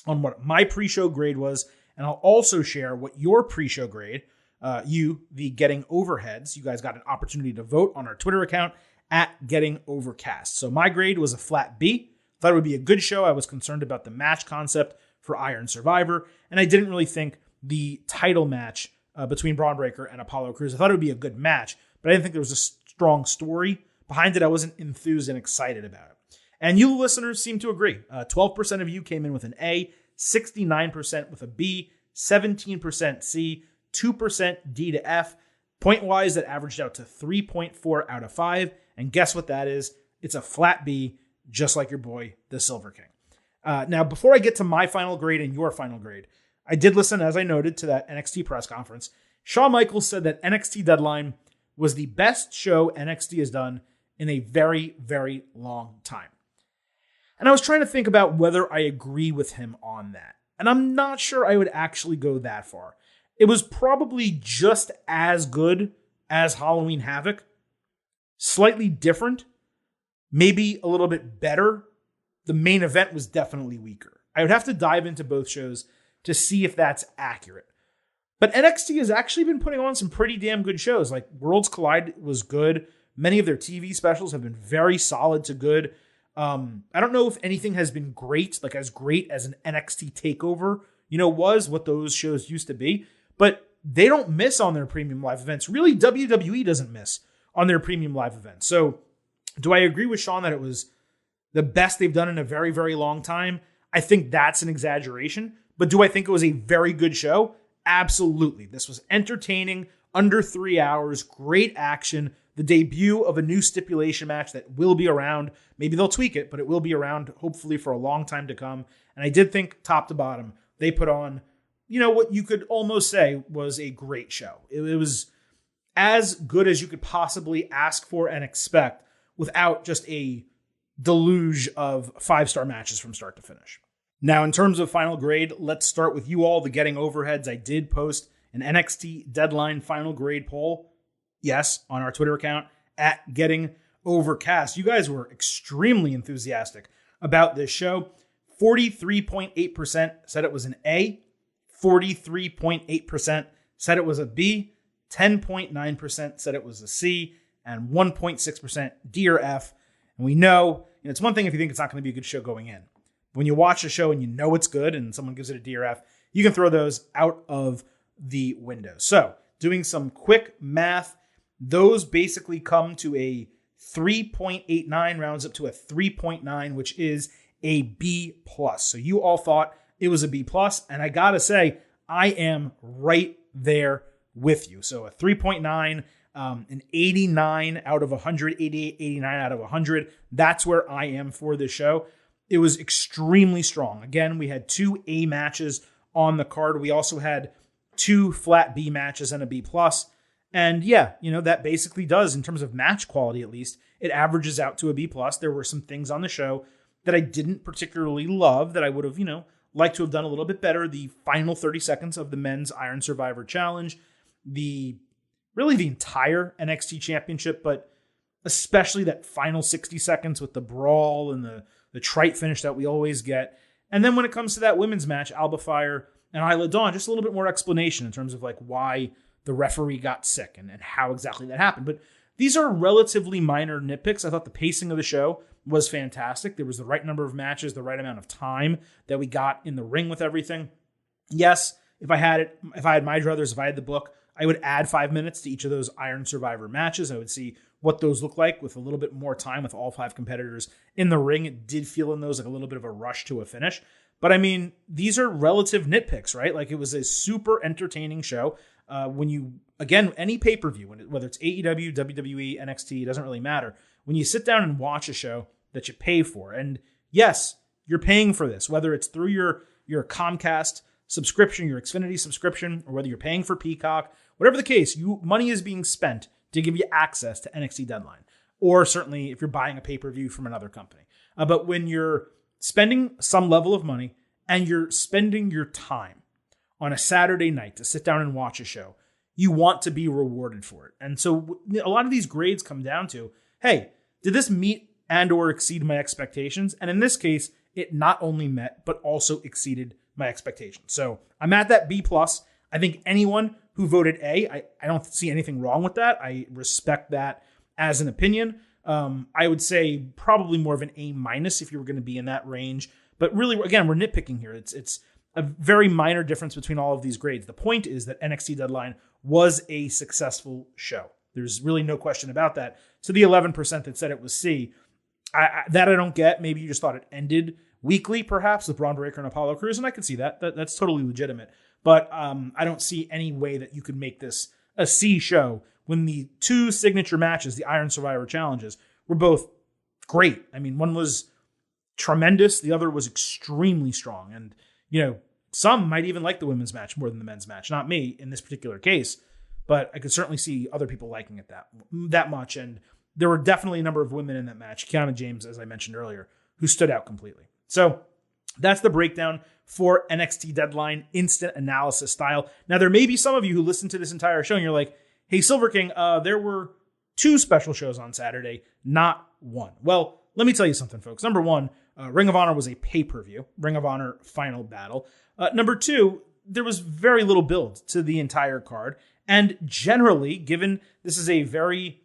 on what my pre-show grade was, and I'll also share what your pre-show grade, the Getting Overheads, you guys got an opportunity to vote on our Twitter account at Getting Overcast. So my grade was a flat B. Thought it would be a good show. I was concerned about the match concept for Iron Survivor, and I didn't really think the title match between Braun Breaker and Apollo Crews, I thought it would be a good match, but I didn't think there was a strong story behind it. I wasn't enthused and excited about it. And you listeners seem to agree. 12% of you came in with an A, 69% with a B, 17% C, 2% D to F. Point-wise, that averaged out to 3.4 out of 5. And guess what that is? It's a flat B, just like your boy, the Silver King. Now, before I get to my final grade and your final grade, I did listen, as I noted, to that NXT press conference. Shawn Michaels said that NXT Deadline was the best show NXT has done in a very, very long time. And I was trying to think about whether I agree with him on that. And I'm not sure I would actually go that far. It was probably just as good as Halloween Havoc. Slightly different. Maybe a little bit better. The main event was definitely weaker. I would have to dive into both shows to see if that's accurate. But NXT has actually been putting on some pretty damn good shows. Like Worlds Collide was good. Many of their TV specials have been very solid to good. I don't know if anything has been great, like as great as an NXT TakeOver, was what those shows used to be. But they don't miss on their premium live events. Really, WWE doesn't miss on their premium live events. So do I agree with Sean that it was the best they've done in a very, very long time? I think that's an exaggeration. But do I think it was a very good show? Absolutely. This was entertaining, under 3 hours, great action, the debut of a new stipulation match that will be around. Maybe they'll tweak it, but it will be around hopefully for a long time to come. And I did think top to bottom, they put on, what you could almost say was a great show. It was as good as you could possibly ask for and expect without just a deluge of 5-star matches from start to finish. Now, in terms of final grade, let's start with you all, the Getting Overheads. I did post an NXT Deadline final grade poll, yes, on our Twitter account, at Getting Overcast. You guys were extremely enthusiastic about this show. 43.8% said it was an A. 43.8% said it was a B. 10.9% said it was a C. And 1.6% D or F. And we know, it's one thing if you think it's not going to be a good show going in. When you watch a show and you know it's good and someone gives it a D or F, you can throw those out of the window. So, doing some quick math, those basically come to a 3.89, rounds up to a 3.9, which is a B+. So you all thought it was a B+, and I gotta say, I am right there with you. So a 3.9, an 89 out of 100, 88, 89 out of 100. That's where I am for this show. It was extremely strong. Again, we had 2 A matches on the card. We also had 2 flat B matches and a B+. And yeah, that basically does, in terms of match quality at least, it averages out to a B+. There were some things on the show that I didn't particularly love that I would have, liked to have done a little bit better. The final 30 seconds of the men's Iron Survivor Challenge, the entire NXT Championship, but especially that final 60 seconds with the brawl and the trite finish that we always get. And then when it comes to that women's match, Alba Fire and Isla Dawn, just a little bit more explanation in terms of like why the referee got sick and how exactly that happened. But these are relatively minor nitpicks. I thought the pacing of the show was fantastic. There was the right number of matches, the right amount of time that we got in the ring with everything. Yes, if I had my druthers, if I had the book, I would add 5 minutes to each of those Iron Survivor matches. I would see what those look like with a little bit more time with all 5 competitors in the ring. It did feel in those like a little bit of a rush to a finish. But I mean, these are relative nitpicks, right? Like it was a super entertaining show. When you, again, any pay-per-view, whether it's AEW, WWE, NXT, it doesn't really matter. When you sit down and watch a show that you pay for, and yes, you're paying for this, whether it's through your Comcast subscription, your Xfinity subscription, or whether you're paying for Peacock, whatever the case, money is being spent to give you access to NXT Deadline, or certainly if you're buying a pay-per-view from another company. But when you're spending some level of money and you're spending your time on a Saturday night to sit down and watch a show, you want to be rewarded for it. And so a lot of these grades come down to, hey, did this meet and or exceed my expectations? And in this case, it not only met, but also exceeded my expectations. So I'm at that B+. I think anyone who voted A, I don't see anything wrong with that. I respect that as an opinion. I would say probably more of an A- if you were going to be in that range. But really, again, we're nitpicking here. It's a very minor difference between all of these grades. The point is that NXT Deadline was a successful show. There's really no question about that. So the 11% that said it was C, I don't get. Maybe you just thought it ended weekly, perhaps, with Braun Breaker and Apollo Crews, and I could see that. That's totally legitimate. But I don't see any way that you could make this a C show when the two signature matches, the Iron Survivor challenges, were both great. I mean, one was tremendous. The other was extremely strong. And, some might even like the women's match more than the men's match. Not me in this particular case, but I could certainly see other people liking it that much. And there were definitely a number of women in that match, Kiana James, as I mentioned earlier, who stood out completely. So that's the breakdown for NXT Deadline instant analysis style. Now, there may be some of you who listen to this entire show and you're like, hey, Silver King, there were 2 special shows on Saturday, not 1. Well, let me tell you something, folks. Number 1, Ring of Honor was a pay-per-view, Ring of Honor Final Battle. Number 2, there was very little build to the entire card. And generally, given this is a very,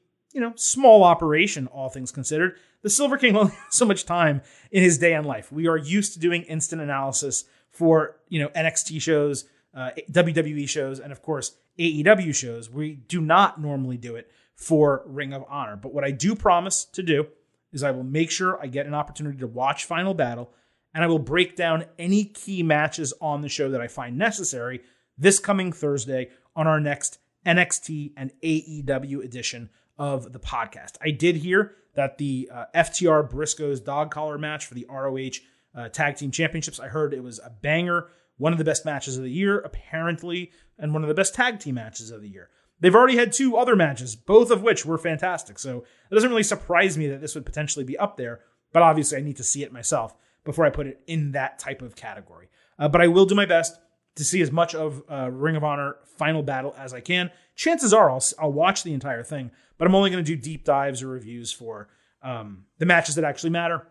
small operation, all things considered, the Silver King only has so much time in his day and life. We are used to doing instant analysis for, NXT shows, WWE shows, and of course, AEW shows. We do not normally do it for Ring of Honor. But what I do promise to do is I will make sure I get an opportunity to watch Final Battle, and I will break down any key matches on the show that I find necessary this coming Thursday on our next NXT and AEW edition of the podcast. I did hear that the FTR Briscoes dog collar match for the ROH Tag Team Championships, I heard it was a banger, one of the best matches of the year, apparently, and one of the best tag team matches of the year. They've already had 2 other matches, both of which were fantastic. So it doesn't really surprise me that this would potentially be up there, but obviously I need to see it myself before I put it in that type of category. But I will do my best to see as much of Ring of Honor Final Battle as I can. Chances are I'll watch the entire thing, but I'm only going to do deep dives or reviews for the matches that actually matter.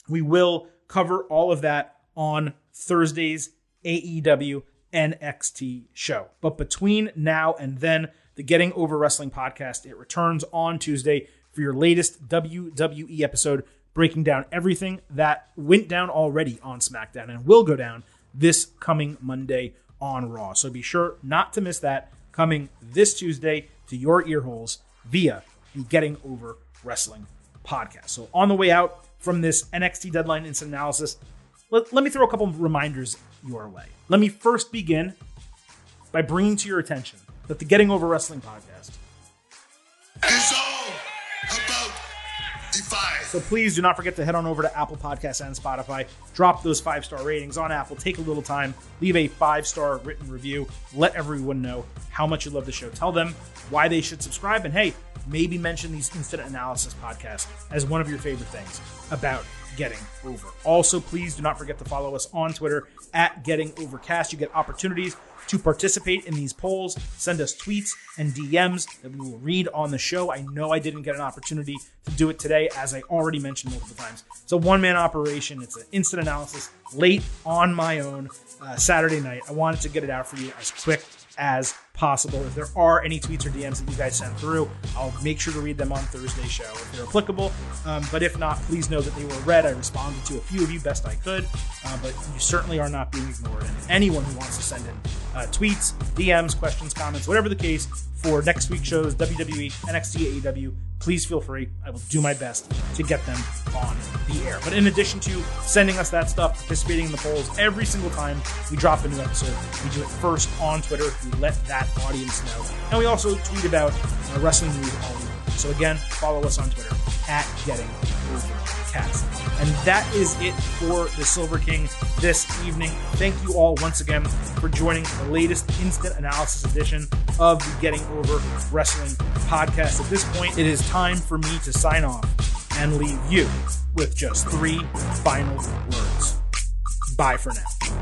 We will cover all of that on Thursday's AEW NXT show. But between now and then, the Getting Over Wrestling podcast, it returns on Tuesday for your latest WWE episode, breaking down everything that went down already on SmackDown and will go down this coming Monday on Raw. So be sure not to miss that coming this Tuesday to your ear holes via the Getting Over Wrestling podcast. So on the way out from this NXT Deadline instant analysis, let me throw a couple of reminders your way. Let me first begin by bringing to your attention that the Getting Over Wrestling podcast is all about Defy. So please do not forget to head on over to Apple Podcasts and Spotify. Drop those 5-star ratings on Apple. Take a little time. Leave a 5-star written review. Let everyone know how much you love the show. Tell them why they should subscribe. And hey, maybe mention these instant analysis podcasts as one of your favorite things about Getting Over. Also, please do not forget to follow us on Twitter at Getting Overcast. You get opportunities to participate in these polls. Send us tweets and DMs that we will read on the show. I know I didn't get an opportunity to do it today, as I already mentioned multiple times. It's a one-man operation. It's an instant analysis late on my own Saturday night. I wanted to get it out for you as quick as possible. If there are any tweets or DMs that you guys send through, I'll make sure to read them on Thursday's show if they're applicable. But if not, please know that they were read. I responded to a few of you best I could, but you certainly are not being ignored. And anyone who wants to send in tweets, DMs, questions, comments, whatever the case for next week's shows, WWE, NXT, AEW, please feel free. I will do my best to get them on the air. But in addition to sending us that stuff, participating in the polls every single time we drop a new episode, we do it first on Twitter. We let that audience know. And we also tweet about wrestling news all week. So again, follow us on Twitter at Getting Overcast. And that is it for the Silver King this evening. Thank you all once again for joining the latest instant analysis edition of the Getting Over Wrestling podcast. At this point, it is time for me to sign off and leave you with just 3 final words. Bye for now.